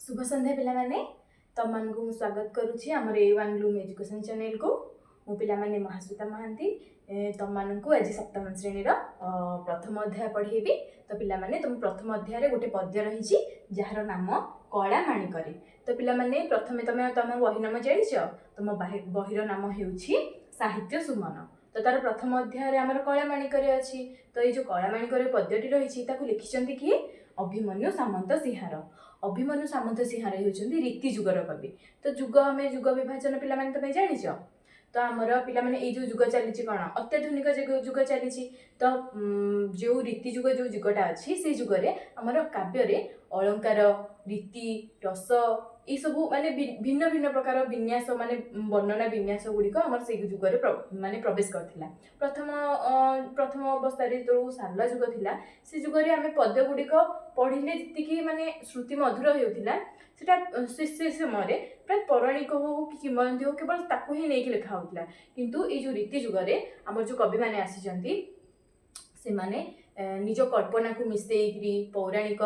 शुभ संध्या पिला माने तम मान को स्वागत करुछि हमर A1 ब्लूम एजुकेशन चैनल को। मो पिला माने महाश्वेता महांती तम मान को आज सप्तम श्रेणी रो प्रथम अध्याय पढ़ेबी। तो पिला माने तुम प्रथम अध्याय रे गोटे पद्य रहिछि जहार नाम कला माणिकरे। तो पिला माने प्रथमे तमे तम बही नाम जानिछ। तुम बहीर नाम हेउछि साहित्य सुमन। तो तार प्रथम अध्याय रे हमर कला माणिकरे अछि। तो ये जो कला माणिकरे पद्यटी रहिछि ताकु लिखिछन्ति कि अभिमन्यु सामंत सिंहार। अभिमन्यु सामंत सिंहार होउछन्ति रीति जुगर कवि। तो जुग हमें जुग विभाजन पिला माने तमे जानिछ। तो आमर पिला माने ए जो जुग चली कोन अत्याधुनिक जुग चली। तो जो रीति जुग जो जुगटा अच्छी से जुगरे आमर काव्य रे अलंकार रीति रस ये सब माने भिन्न भिन्न प्रकार विन्यास माने वर्णना विन्यास गुड़िक आमर से जुगरे माने प्रवेश करथिला। प्रथम अवस्था रे जो सारला जुग थिला से जुगरे आमे पद्य गुड़िक पढ़िले जतिकी माने श्रुति मधुर हेउथिला सेटा से समय प्राय पौराणिक हो कि किंवदंती हो केवल ताकू ही नहीं लिखा होता। किंतु ये जो रीति जुगरे आमर जो कवि माने आसीचंती से माने निज कल्पना को मिसेइकरी पौराणिक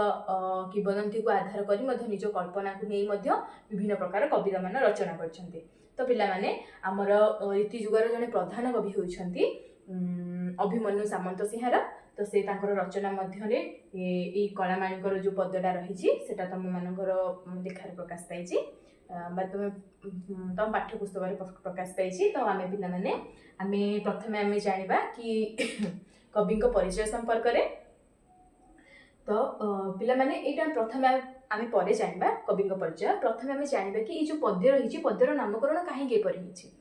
किंवदंती को आधार करी मध्य निज कल्पना को नहीं मध्य विभिन्न प्रकार कविता मान रचना करछंती। तो पिला माने आमर रीति जुगर जने प्रधान कवि होइछंती अभिमन्यु सामंत सिंहार। तो से तांकर रचना मध्यरे ए कला माणिकर जो पद्यटा रहिछि सेटा तम मानकर लेखार प्रकाश पाइछि बा तम पाठ्यपुस्तक प्रकाश पाइछि। तो आमे पिला माने आमे प्रथमे आमे जानिबा कि कविंक परिचय संपर्क रे। तो पिला माने एटा प्रथमे आमे परे जानिबा कविंक परिचय। प्रथमे आमे जानिबा कि ए जो पद्य रहिछि पद्यर नामकरण काहे के परि हिछि।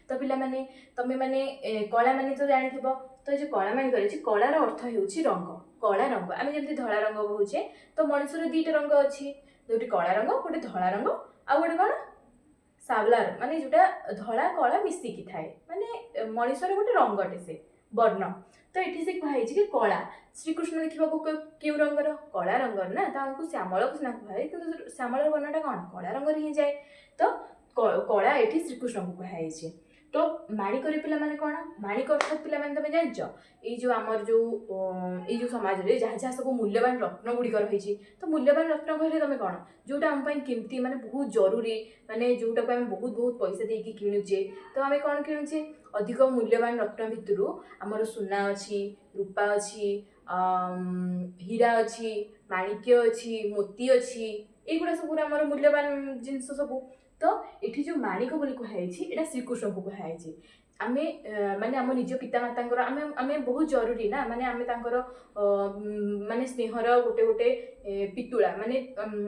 तो पिला माने तमे माने कला माने तो जानिथिबो। तो जो कला माने करिछि कलार अर्थ हेउछि रंग। कला रंग आमे जेमति धळा रंग कहूचे तो मनुष्यर दुईटा रंग अछि जोटी कला रंग गोटे धळा रंग आ गोटे कोन सावलार माने जोटा धळा कला मिसिकी थाए माने मनुष्यर गोटे रंगटे से वर्ण। तो एठी से कहै कि कला श्रीकृष्ण देखिबा को केउ रंगर कला रंगर ना तांको श्यामल कृष्ण कहै किंतु श्यामल वर्णटा कोन कला रंगर ही जाय। तो कला एठी श्रीकृष्ण को कहै छै। तो माणिक पिला माने कोन माणिक अर्थात पिला माने तमे जानछ ए जो हमर जो ए जो समाज रे जहा जहा सब मूल्यवान रत्न गुडी कर होई छी। तो मूल्यवान रत्न कहले तमे कोन जोटा हम पई कीमती माने बहुत जरूरी माने जोटा को हम बहुत बहुत पैसा देकी किनुचे। तो हमें कोन किनुचे अधिक मूल्यवान रत्न भितरु हमर सुना अछि रूपा अछि हीरा अछि माणिक्य अछि मोती अछि एगुडा सब हमर मूल्यवान जिंस सब। तो एठी जो माणिक बोली कहाइछि एटा श्रीकृष्ण को कहाइछि। आमे माने हम निज पिता मातांकर आमे आमे बहुत जरूरी ना माने आमे तांकर माने स्नेहर गोटे गोटे पितुळा माने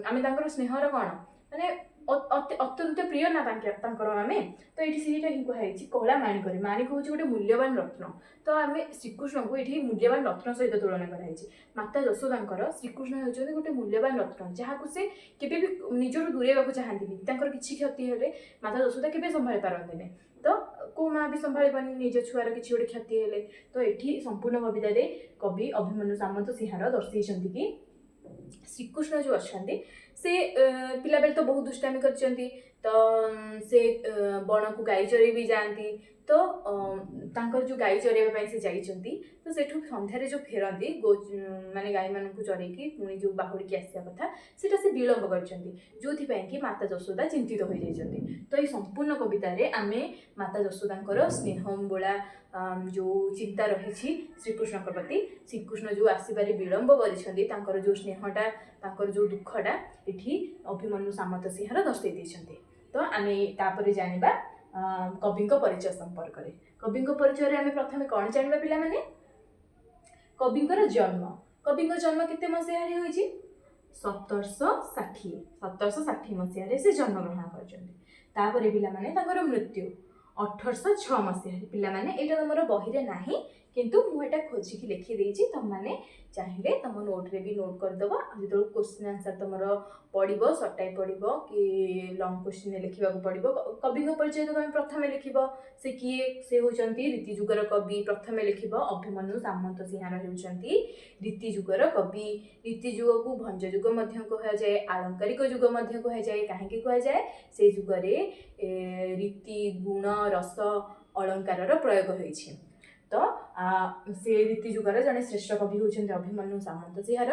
आमे तांकर स्नेहर कोन माने अत्यंत प्रिय ना तांकर आमे। तो एठी सेटा ही कहाइछि कला माणिकरे माणिक होछि गोटे मूल्यवान रत्न। तो आमे श्रीकृष्ण को एठी मूल्यवान रत्न सहित तुलना कराइछि। माता यशोदांकर श्रीकृष्ण होछि गोटे मूल्यवान रत्न जहा को से केबे भी निजरो दूरेबाकू चाहंतिनि तांकर किछि क्षति हेले माता यशोदा केबे संभाळि पारंतिनि। तो को माँ भी संभाळि पानी निज छुआर किछि गोटे क्षति हेले। तो एठी संपूर्ण कविता रे कवि अभिमन्यु सामंत सिंहार दर्शाइछन्ति कि श्रीकृष्ण जो अच्छे से पिला बेले तो बहुत दुष्टामी करछन्ति। तो से बण को गाई चरे भी जाती। तो तांकर जो गाई चरेबा पई से जाइछन्ति तो सेठु संध्यारे जो फेरंती माने गाई मान को चरेकी पुणी जो बाहुड़ी की आसिया कथा सेटा से विलंब करछन्ति जोथि पई कि माता यशोदा चिंतित हो जाइछन्ति। तो ये संपूर्ण कविता रे आमे माता यशोदांकर स्नेहमबोला जो चिंता रही श्रीकृष्ण प्रति श्रीकृष्ण जो आसबार विलंब कर जो स्नेहटा तांकर जो दुखटा एठी अभिमन्यु सामंत सिंहार दर्शाई देइछन्ति। तो आमे तापर जानिबा कविंक परिचय संपर्क रे। कविंक परिचय रे आमे प्रथमे कोन जानिबा पिला माने कविंकर जन्म केते मसिया रे होइछि 1760 मसिया रे से जन्म ग्रहण करछन्ति। तापर पिला माने तांकर मृत्यु 1806 मसिया रे। पिला माने एटा हमर बही रे नाही किंतु मु एटा खोजी की लिखि देइछि तम माने चाहिले तम नोट रे भी नोट कर दबा जेतो क्वेश्चन आंसर तमरो पडिबो सटाई पडिबो कि लॉन्ग क्वेश्चन लिखिबा को पडिबो कविंग परिचय तो तुम प्रथमे लिखिबो से किए से होचंती रीति जुगर कवि प्रथमे लिखिबो अभिमन्यु सामंत सिंहार होचंती रीति जुगर कवि। रीति जुग को भंज जुग मध्य कहा जाए आलंकारिक जुग मध्य कहा जाए काहेकि कहा जाए से जुगरे रीति गुण रस अलंकार प्रयोग होइछि। तो से रीति जुगर जने श्रेष्ठ कवि होचंती अभिमन्यु सामंत सिंहार।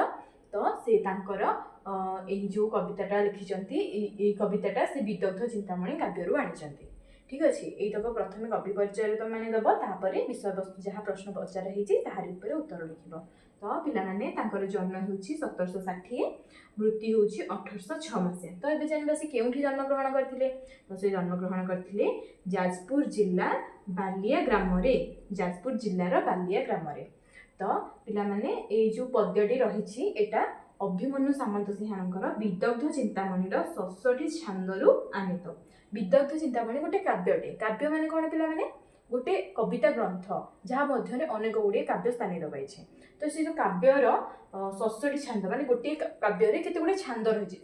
तो से तांकर यही जो कविताटा लिखिଛନ୍ତି एई कविताटा से विदग्ध चिंतामणि काव्यरू आनिଛନ୍ତି। ठीक अच्छे यहीतक प्रथम कवि परिचय तुम मैंने दब तापर विषय वस्तु जहाँ प्रश्न पचार होती ताहारी उपर उत्तर लिख। तो पिलाने जन्म हो 1760 मृत्यु हूँ 1806 मसीहा। तो ये जानवा सी केउठी जन्म ग्रहण करते तो से जन्म ग्रहण करते जाजपुर जिला बालिया ग्राम जाजपुर जिलार बालिया ग्राम। तो पिलाने ये जो पद्यटी रही एटा अभिमन्यु सामंत सिंहाणकर विदग्ध चिंतामणिर 67 छांदरू आनीत। विदग्ध चिंतामणि गोटे काव्यटे काव्य माने कौन पिलाने गोटे कविता ग्रंथ जहाँ मध्य अनेक गुड़े काव्य स्थानीय रही। तो से जो काव्यर 67 छांद माने गोटे काव्य केते गुड़े छांद रही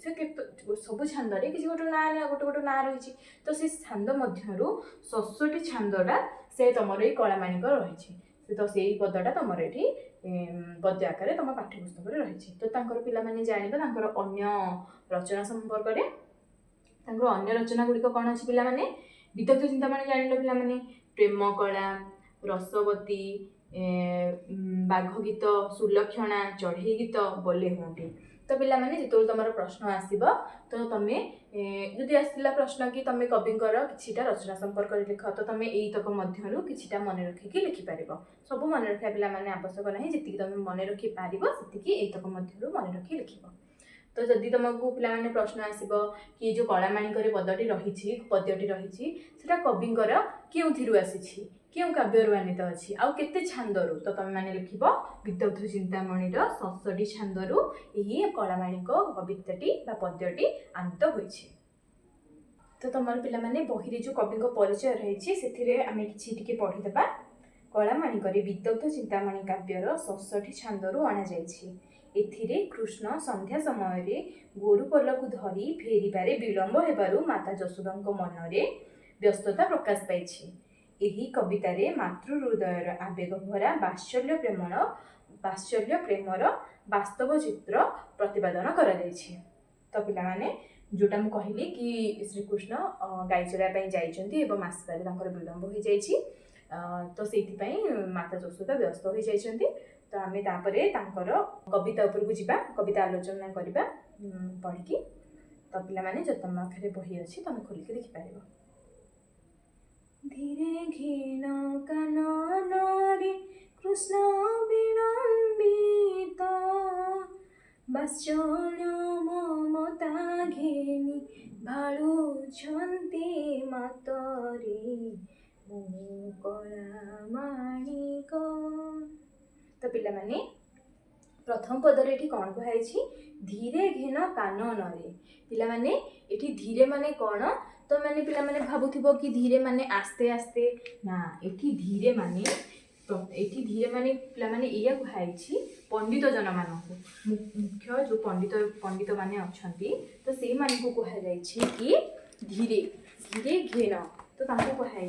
सब छांदे किसी गोटे ना गोटे गोटे ना रही। तो से छांद मध्यरु 67 छांदटा से तुम ये कलामाणिक रही। तो से पदटा तुम ये पद्य आकार तुम पाठ्यपुस्तक रही। तो पाने जानवे अन्य रचना संपर्क में अन्य रचना गुड़िक कौन अच्छी पिलाने विदग्ध चिंतामणि जान पे प्रेम कला रसवती बाघ गीत सुलक्षणा चढ़ई गीत बोले हूँ। तो पिलाने जो तुम प्रश्न आसब तो तुम्हें जदि आसला प्रश्न कि तुम कविंकर किछिटा रचना संपर्क लिख तो तुम यहीतक मध्यरु किछिटा मन रखिकी लिखिपार। सब मन रखा पिलाने आवश्यक ना जी तुम मन रखिपार से यहीतक मध्यरु मन रखी लिख। तो जदि तुमको पिलाने प्रश्न आसब कि जो कलामाणिक पदटी रही पद्यटी रही कविंकर क्यों आसी क्यों काव्यरू आनीत अच्छी आउ केते छांदरू तो तुम मैंने लिख विदग्ध चिंतामणिर 67 छांदरू यही कलामाणिक कविताटी पद्यटी आनीत होइछि। तो तुम पिलाने बही जो कवि परिचय रही से आम कि पढ़ीदे कलामाणिक विदग्ध चिंतामणि काव्यर 67 छांदरू अणाଯାଇଛି। एथिरे कृष्ण संध्या समय गोरुपल को धरी फेरिबारे विलंब हेबारु माता यशोदांक मनरे व्यस्तता प्रकाश पाइछि। एही कवितारे मातृ हृदयर आवेग भरा वात्सल्य प्रेमर वास्तव चित्र प्रतिपादन करा जाइछि। तो पिलाने जोटा मु कहली कि श्रीकृष्ण गाई चराई जाइछन्ती एवं आसबारे तांकर विलंब हो जाइछि। तो सेथिपई माता यशोदा व्यस्त हो जाइछन्ती। तो आम तापरे तांकर कविता उपरकू जीवा कविता आलोचना करबा पढ़ी। तो पिलाने जो तुम पाखे बही अच्छी तुम खोलिक देखिपार। धीरे घीन काननरे कृष्ण विलंबित वात्सल्य ममता घेनी भाळुछन्ति मातरे मो कलामाणिक। तो पिलाने प्रथम पदरे ये कौन कहुई धीरे घेन काननरे पिलाने ये धीरे माने कौन तो मैंने पिलाने भावुथिबो कि धीरे माने आस्ते आस्ते ना एठी धीरे माने पिलाने या कहुई पंडित जन मानक मुख्य जो पंडित माने अछंती तो से मानक कहुई कि धीरे धीरे घेन तो तांको कहुई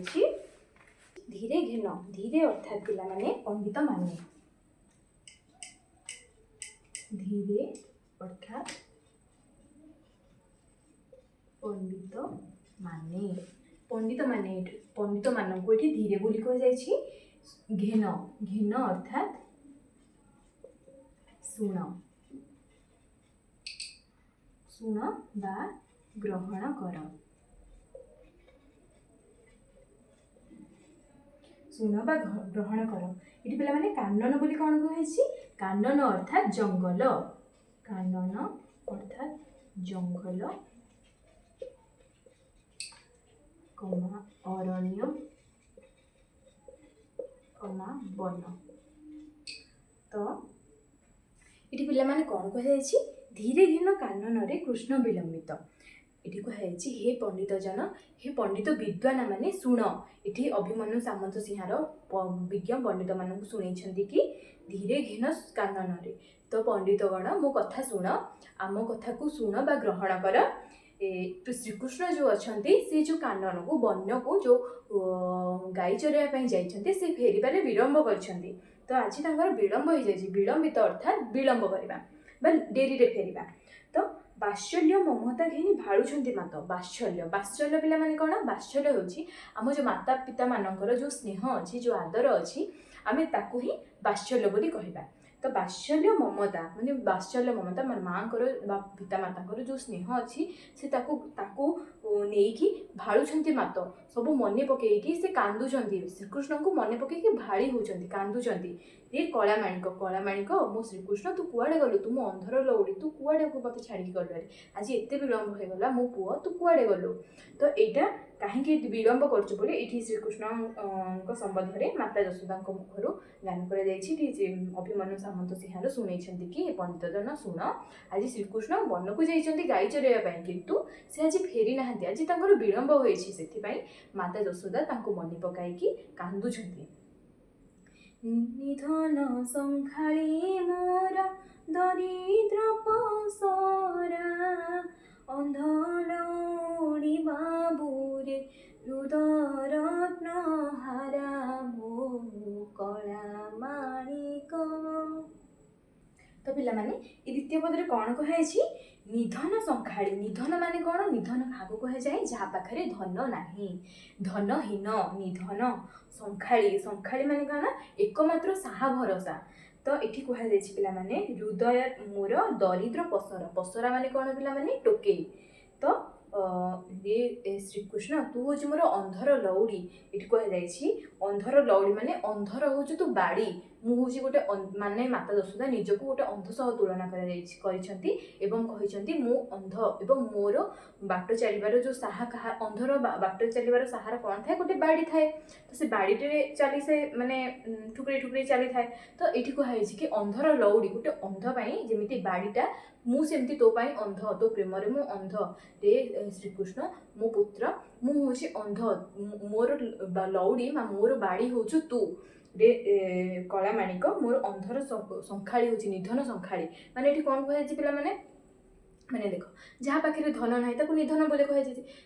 धीरे घेन धीरे अर्थात पिलाने पंडित माने धीरे अर्थात पंडित मानक ये धीरे बोली कह घेन घेन अर्थात शुण शुण बा ग्रहण कर शुण बा ग्रहण कर ये पिला माने कानन बोली कौन कहुई कानन अर्थात जंगल कानन अर्थात जंगल कमा अरण्य कमा वन। तो ये पिला माने कौन कहुई धीरे घेन कानन कृष्ण विलंबित ये कहुई हे पंडित जन हे पंडित विद्वान माने शुण ये अभिमन्यु सामंत सिंहार विज्ञ पंडित मानक शुणी कि धीरे घेन कानन तो पंडितगण मो कथा शुण आम कथा को शुण बा ग्रहण कर। श्रीकृष्ण जो अच्छा से जो कानन को वन को जो गाई चराई जाइछन्ते से फेरिबारे विलंब करछन्ते। तो आज विलंब हो जाए विलंबित अर्थात विलंब करवा डेरी रे फेरिबा। तो वात्सल्य ममता घेनी भाळुछन्ति मात वात्सल्य वात्सल्य पिला माने कोन वात्सल्य होछि आम जो माता पिता मानकर जो स्नेह अछि जो आदर अछि आमे ताकू ही वात्सल्य बोली कहबा। तो बात्सल्य ममता माने बात्सल्य ममता माँ पिता माता जो स्नेह अच्छी से ताकू ताकू नेकी भाड़ुंट मात सब मन पकईकि से कांदुंट श्रीकृष्ण को मन पकईकि भाड़ी होती कांदुंट ये कलामाणिक मो श्रीकृष्ण तू कुआड़े गलु तू मो अंधर लौड़ी तू कुआड़े को मत छाड़ी गलु आज एत विलम्ब हो गला मो पुओ तू कुआड़े गलु तो यहाँ कहीं विलम्ब करछु बोली एठी श्रीकृष्ण संबंध में माता यशोदा मुखर गान कर अभिमन्यु सामंत सिंहार शुणी कि पंडित जन शुण आज श्रीकृष्ण वन को जाइए गाई चरैया किंतु से आज फेरी ना आज विलम्ब होती माता यशोदा मन पकईकि कांदुंट निधन संखाली मोर दरिद्र पसरा अंधलौड़ी बाबूरे रुदरत्न हारा मो कला माणिक। तो पिला माने ये द्वितीय पदरे कौन कहुई निधन संखाड़ी निधन माने कौन निधन क्या कह जाए जहाँ पाखे धन नाही धनहीन निधन संखाड़ी संखाड़ी माने कौन एकमात्र साहा भरोसा तो ये कहुई पिला माने हृदय मोर दरिद्र पसरा पसरा माने कौन पिला माने टोकेई तो ये श्रीकृष्ण तू हूँ मोर अंधर लौड़ी ये कहुई अंधर लौड़ी माने अंधर हूँ तू बाड़ी मु हूँ गोटे माने माता यशोदा निजक गोटे अंध सह तुलना कर मु अंध एवं मोर बाट चलबार जो साहा कहा अंधर बाट चलबार सहारा कौन थाए गोटे बाड़ी थाए तो से बाड़ी चली से माने ठुकरी ठुकरी चली थाए तो ये कहुई कि अंधर लौड़ी गोटे अंध जमी बाड़ीटा मुझे तो अंध तो प्रेम मु अंध रे श्रीकृष्ण मो पुत्र मु हूँ अंध मोर लौड़ी मोर बाड़ी हूँ तू रे कलामाणिक मोर अंधर संखाड़ी हूँ निधन संखाड़ी माने ये कौन कहुई पिला माने माने देख जहाँ पाखे धन ना ताको निधन बोले कहुई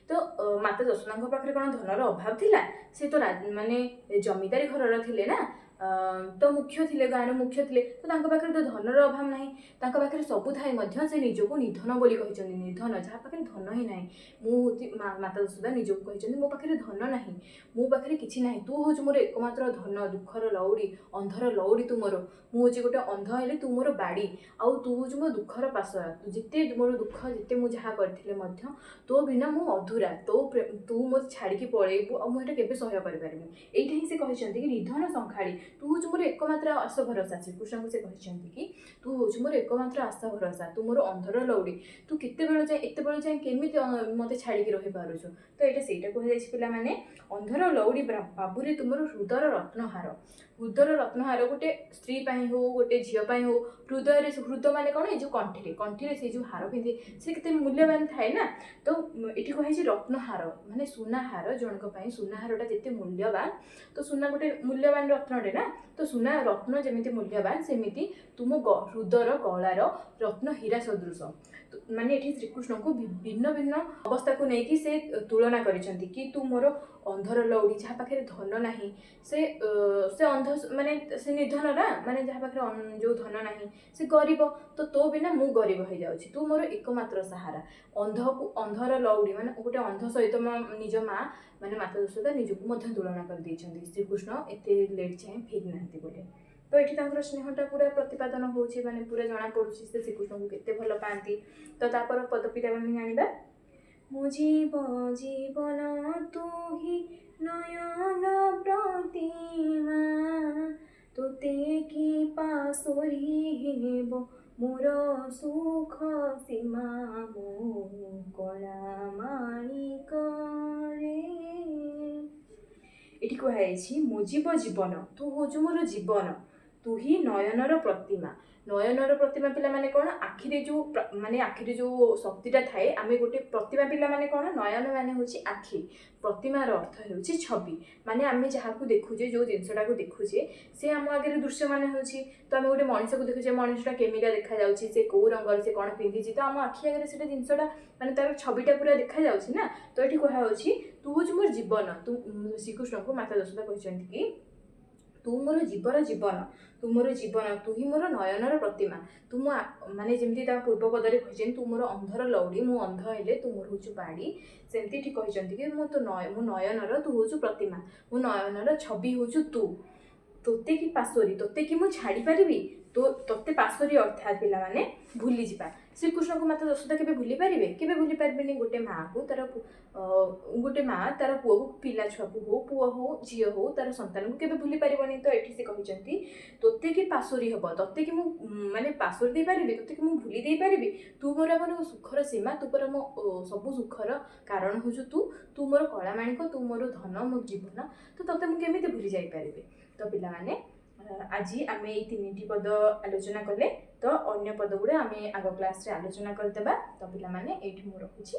तो माता यशोदा पाखे कौन धनर अभाव थिला से तो माने जमीदारी घर थिले ना तो मुख्य थिले गाँव मुख्य थिले तो पाखे तो धनर अभाव ना पाखे सबू थाई से निजक निधन बोली कहते निधन जहाँ पाखे धन ही ना मुझे माता यशोदा निजक कहते मो पाखे धन ना मो पाखे किसी ना तू हूँ मोर एकमात्र धन दुखर लौड़ी अंधर लौड़ी तू मोर मुझे गोटे अंध हेले तू मोर बाड़ी आउ तू हूँ मो दुखर पासरा तू जिते मोर दुख जिते मुझे जहाँ करथिले मध्य तो बिना मु अधूरा तो तू मत छाड़ी पलैबू आ मुझे केबे सहय कर पारिबे एइटा ही से कहते कि निधन संखाड़ी तू हूँ मोर एकमात्र आशा भरोसा श्रीकृष्ण को से कहते कि तू हूँ मोर एकमात्र आशा भरोसा तू मोर अंधर लौड़ी तू केते बेल जाए एते बेल जाए केमी मते छाड़ी रही पारुछु तो ये सेटा कह पिला माने अंधर लौड़ी बाबूरे तुमर हृदय रत्नहार हृदय रत्नहार गोटे स्त्री हो गोटे झीपाई हो हृदय हृदय माने कौन ये कंठी से जो हार पिंधे से केते मूल्यवान थाए ना तो ये कहुई रत्नहार माने सुनाहार जनक सुनाहारटा जिते मूल्यवान तो सुना गोटे मूल्यवान रत्नटे ना तो सुना रत्न जमी मूल्यवान सेमती तुम हृदयर गलार रत्न हीरा सदृश माने ये श्रीकृष्ण को भिन्न भिन्न अवस्था को लेकिन से तुलना करिसेंती कि तू मोर अंधर लौड़ी जहाँ पाखे धन ना से अंध माने से निधन ना माने जहाँ पाखे जो धन ना से गरीब तो बिना मु गरीब हो जाऊँ तू मोर एकमात्र सहारा अंध को अंधर लौड़ी माने गोटे अंध सहित निज माँ माने माता यशोदा निजको तुलना कर देइछन्ती श्रीकृष्ण एते लेट जाए फेरी नांती बोले तो ये स्नेहटा पूरा प्रतिपादन होची माने पूरा जना पड़ुछि से श्रीकृष्ण को केते भल पाती तो तापर पदपीटा आम जानिबा मो जीवन तू ही नयन प्रतिमा तोते की पासोरी हेब मोर सुख सीमा मो कला माणिक रे ये कहुई मो जीवन तू हूँ मोर जीवन तू ही नयनर प्रतिमा नयनर प्रतिमा पिला माने कौन आखिरे जो माने आखिरे जो शक्तिटा थाए आमे गोटे प्रतिमा पिला माने कौन नयन माने होची आखि प्रतिमार अर्थ होची छवि माने आमे जहाँ को देखुचे जो जिनसटा को देखुचे से आम आगे दृश्य मान होची तो आम गोटे मनीष को देखुचे मनीषटा केमिटा देखा जाउची से कौ रंगर से कौन पिंधि तो आम आखि आगे से जिनसटा माने तार छविटा पूरा देखा जाउची ना तो ये कहुई तू हूँ मोर जीवन तू श्रीकृष्ण को माता यशोदा कहते कि तू मोर जीवन तू मोर जीवन तू ही मोर नयनर प्रतिमा तू माने जमी पूर्व पदरे कहते तू मोर अंधर लौड़ी मु अंध हेले तू मोर हूँ बाड़ी सेमती ठीक कहते कि मो तो मो नयनर तू हूँ प्रतिमा मो नयनर छवि हूँ तू तोते कि पासोरी तोते कि मु छाड़ी पारिबी तो तोते पासोरी अर्थात पिला माने भूली जिबा। श्रीकृष्ण को माता यशोदा केबे भूली पारिबे? केबे भूली पारबेनी। गोटे माँ को तार गोटे माँ तार पुओ को पिला छुआ को हो पुओ हो झील हो तार संतान को केबे भूली पारिबनी। तो एठी से कहिसंती तोते की पासोरी हबो, तोते की मु माने पासोरी दे पारिबे, तोते की मु भूली दे पारिबे। तू मोर मन सुखर सीमा, तू पर मो सब सुखर कारण होजु तू मोर कला माणिक, तू मोर धन मोर जीवन, तो तोते मु केमिति भूली जाई पारिबे। तो पिला माने आज आम ये 3टी पद आलोचना कले, तो अन्य पद गुड़ा आम आग क्लास रे आलोचना करदेबा। तो पिला माने एठी मु रखुछि।